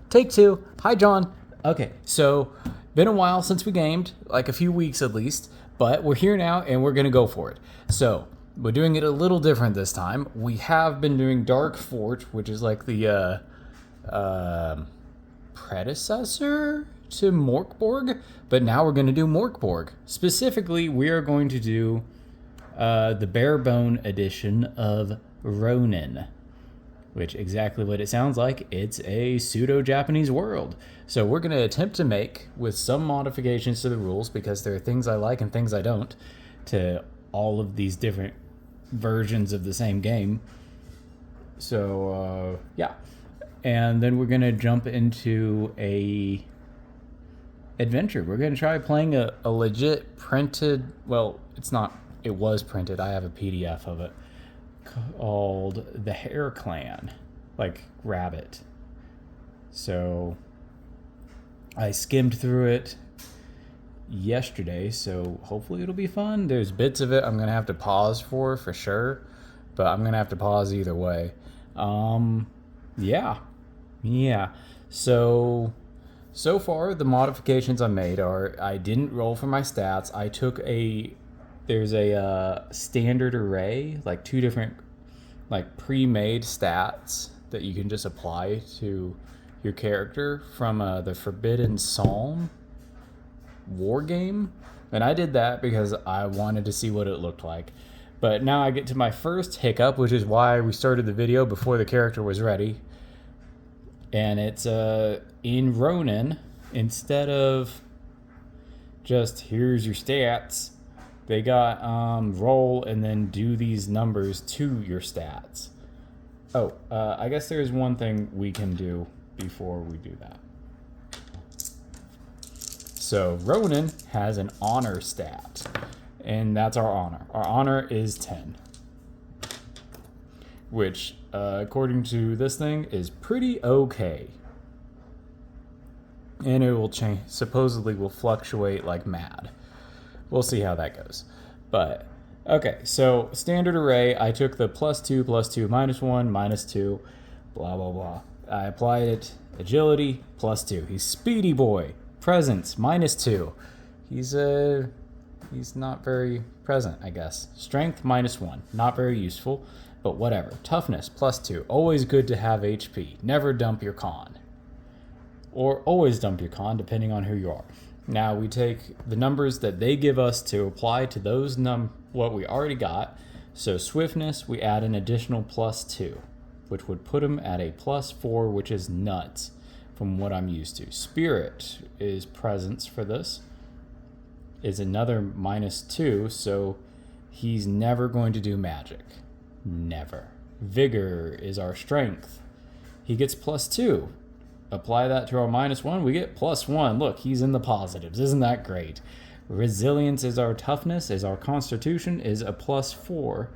Take two. Hi, John. Okay, so been a while since we gamed, like a few weeks at least, but we're here now and we're gonna go for it. So we're doing it a little different this time. We have been doing Dark Fort, which is like the predecessor to Morkborg, but now we're gonna do Morkborg. Specifically, we are going to do the bare bone edition of Ronin, which exactly what it sounds like. It's a pseudo-Japanese world. So we're going to attempt to make, with some modifications to the rules, because there are things I like and things I don't, to all of these different versions of the same game. So, yeah. And then we're going to jump into a adventure. We're going to try playing a legit printed, well, it's not, it was printed. I have a PDF of it, called the Hare Clan, like rabbit. So I skimmed through it yesterday, so hopefully it'll be fun. There's bits of it I'm gonna have to pause for sure, but I'm gonna have to pause either way. Yeah. So far the modifications I made are, I didn't roll for my stats. I took there's a standard array, like two different like pre-made stats that you can just apply to your character from the Forbidden Psalm war game. And I did that because I wanted to see what it looked like. But now I get to my first hiccup, which is why we started the video before the character was ready. And it's in Ronin, instead of just here's your stats, they got roll and then do these numbers to your stats. Oh, I guess there's one thing we can do before we do that. So Ronin has an honor stat, and that's our honor. Our honor is 10, which according to this thing is pretty okay. And it will change, supposedly will fluctuate like mad. We'll see how that goes. But, okay, so standard array, I took the +2, +2, -1, -2, blah, blah, blah. I applied it, agility, +2. He's speedy boy. Presence, -2. He's not very present, I guess. Strength, -1. Not very useful, but whatever. Toughness, +2. Always good to have HP. Never dump your con. Or always dump your con, depending on who you are. Now we take the numbers that they give us to apply to those what we already got. So swiftness, we add an additional +2, which would put him at a +4, which is nuts from what I'm used to. Spirit is presence for this, is another -2, so he's never going to do magic. Never. Vigor is our strength. He gets +2. Apply that to our -1, we get +1. Look, he's in the positives. Isn't that great? Resilience is our toughness, is our constitution, is a +4,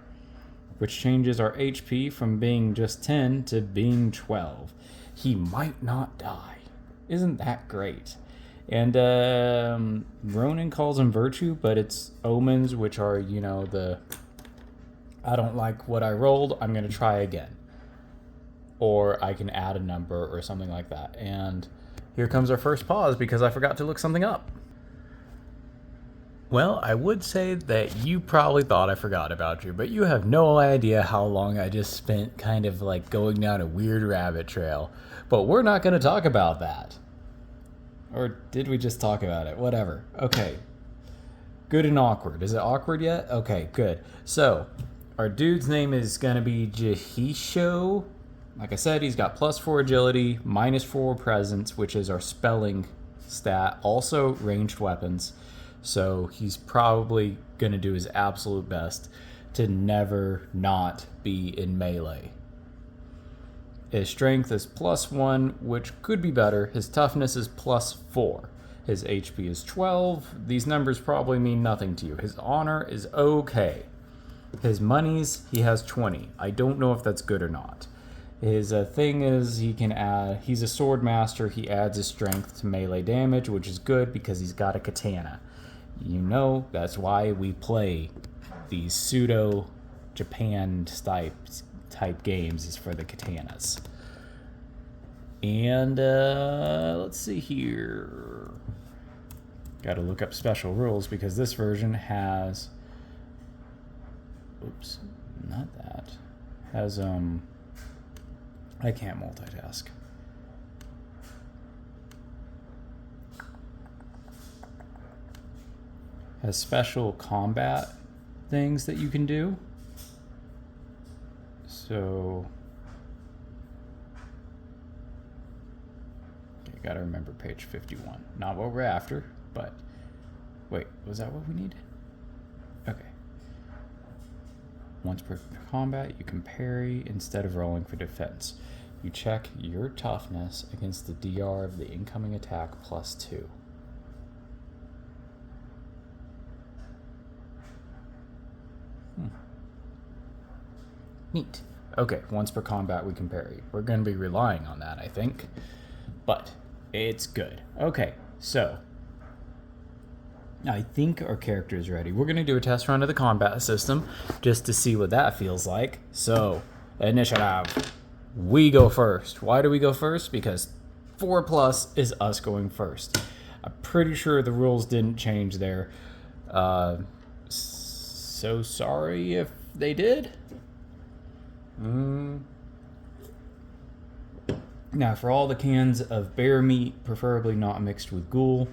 which changes our HP from being just 10 to being 12. He might not die. Isn't that great? And Ronin calls him virtue, but it's omens, which are, I don't like what I rolled, I'm going to try again. Or I can add a number or something like that. And here comes our first pause because I forgot to look something up. Well, I would say that you probably thought I forgot about you, but you have no idea how long I just spent kind of like going down a weird rabbit trail. But we're not going to talk about that. Or did we just talk about it? Whatever. Okay. Good and awkward. Is it awkward yet? Okay, good. So, our dude's name is going to be Jihisho. Like I said, he's got +4 agility, -4 presence, which is our spelling stat. Also ranged weapons. So he's probably going to do his absolute best to never not be in melee. His strength is +1, which could be better. His toughness is +4. His HP is 12. These numbers probably mean nothing to you. His honor is okay. His monies, he has 20. I don't know if that's good or not. His thing is he can add, he's a sword master, he adds his strength to melee damage, which is good because he's got a katana. That's why we play these pseudo Japan type games, is for the katanas. And let's see here. Got to look up special rules because this version has, oops, not that, has I can't multitask. Has special combat things that you can do. So okay, gotta remember page 51. Not what we're after, but wait, was that what we need? Okay. Once per combat, you can parry instead of rolling for defense. You check your toughness against the DR of the incoming attack +2. Neat. Okay, once per combat we can parry. We're going to be relying on that, I think. But it's good. Okay, so I think our character is ready. We're going to do a test run of the combat system just to see what that feels like. So, initiative. We go first. Why do we go first? Because 4+ is us going first. I'm pretty sure the rules didn't change there. So sorry if they did. Now, for all the cans of bear meat, preferably not mixed with ghoul,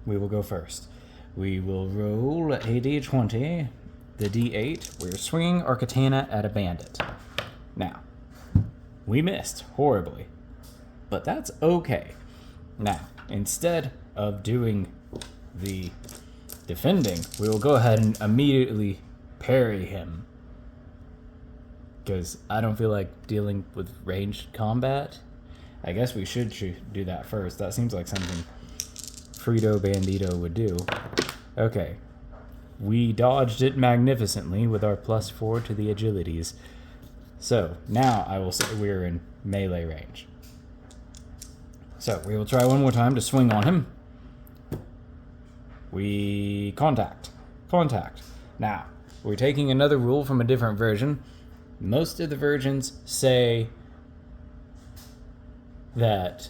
we will go first. We will roll a d20, the d8. We're swinging our katana at a bandit. Now, we missed horribly, but that's okay. Now, instead of doing the defending, we will go ahead and immediately parry him. Because I don't feel like dealing with ranged combat. I guess we should do that first. That seems like something Frito Bandito would do. Okay. We dodged it magnificently with our +4 to the agilities. So, now I will say we're in melee range. So, we will try one more time to swing on him. We contact. Contact. Now, we're taking another rule from a different version. Most of the versions say that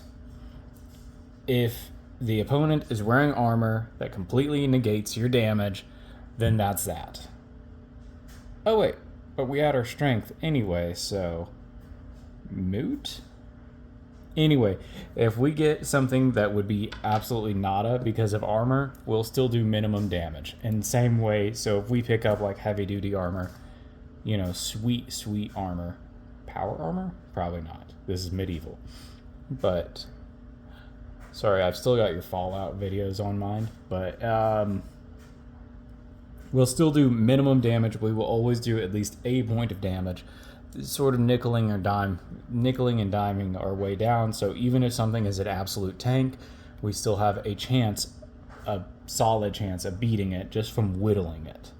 if the opponent is wearing armor that completely negates your damage, then that's that. Oh wait, but we add our strength anyway, so moot? Anyway, if we get something that would be absolutely nada because of armor, we'll still do minimum damage. In the same way, so if we pick up like heavy duty armor, you know, sweet armor. Power armor? Probably not. This is medieval. But, sorry, I've still got your Fallout videos on mine. But, we'll still do minimum damage. We will always do at least a point of damage. Sort of nickeling and diming our way down. So even if something is an absolute tank, we still have a chance, a solid chance of beating it just from whittling it.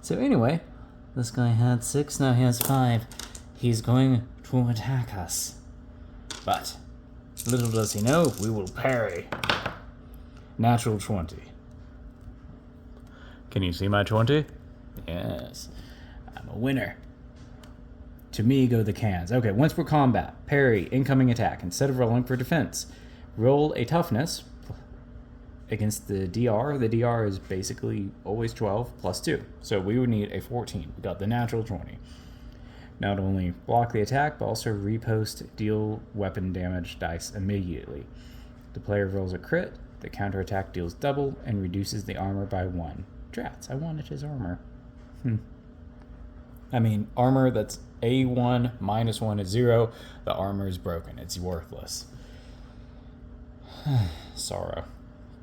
So anyway, this guy had 6, now he has 5. He's going to attack us. But, little does he know, we will parry. Natural 20. Can you see my 20? Yes. I'm a winner. To me go the cans. Okay, once per combat, parry, incoming attack. Instead of rolling for defense, roll a toughness against the DR. The DR is basically always 12 +2. So we would need a 14. We got the natural 20. Not only block the attack, but also repost deal weapon damage dice immediately. The player rolls a crit, the counterattack deals double, and reduces the armor by 1. Drats, I wanted his armor. I mean, armor that's A1 -1 is 0. The armor is broken. It's worthless. Sorrow.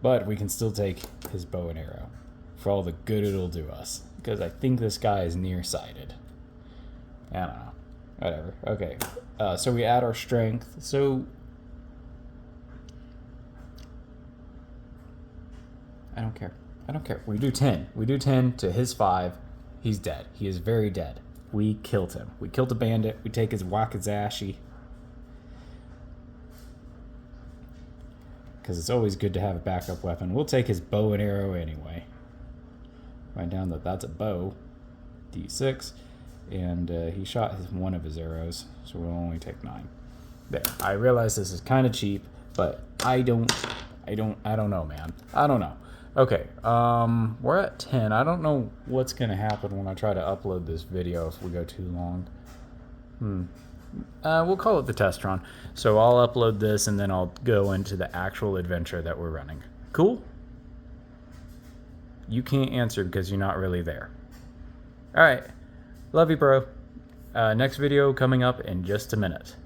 But we can still take his bow and arrow for all the good it'll do us. Because I think this guy is nearsighted. I don't know. Whatever. Okay. So we add our strength. So I don't care. We do 10. We do 10 to his 5. He's dead. He is very dead. We killed him. We killed a bandit. We take his wakizashi. Because it's always good to have a backup weapon. We'll take his bow and arrow anyway. Write down that that's a bow. D6. And he shot one of his arrows, so we'll only take 9. There. I realize this is kind of cheap, but I don't know, man. I don't know. Okay, we're at 10. I don't know what's gonna happen when I try to upload this video if we go too long. We'll call it the test run. So I'll upload this and then I'll go into the actual adventure that we're running. Cool? You can't answer because you're not really there. All right. Love you, bro. Next video coming up in just a minute.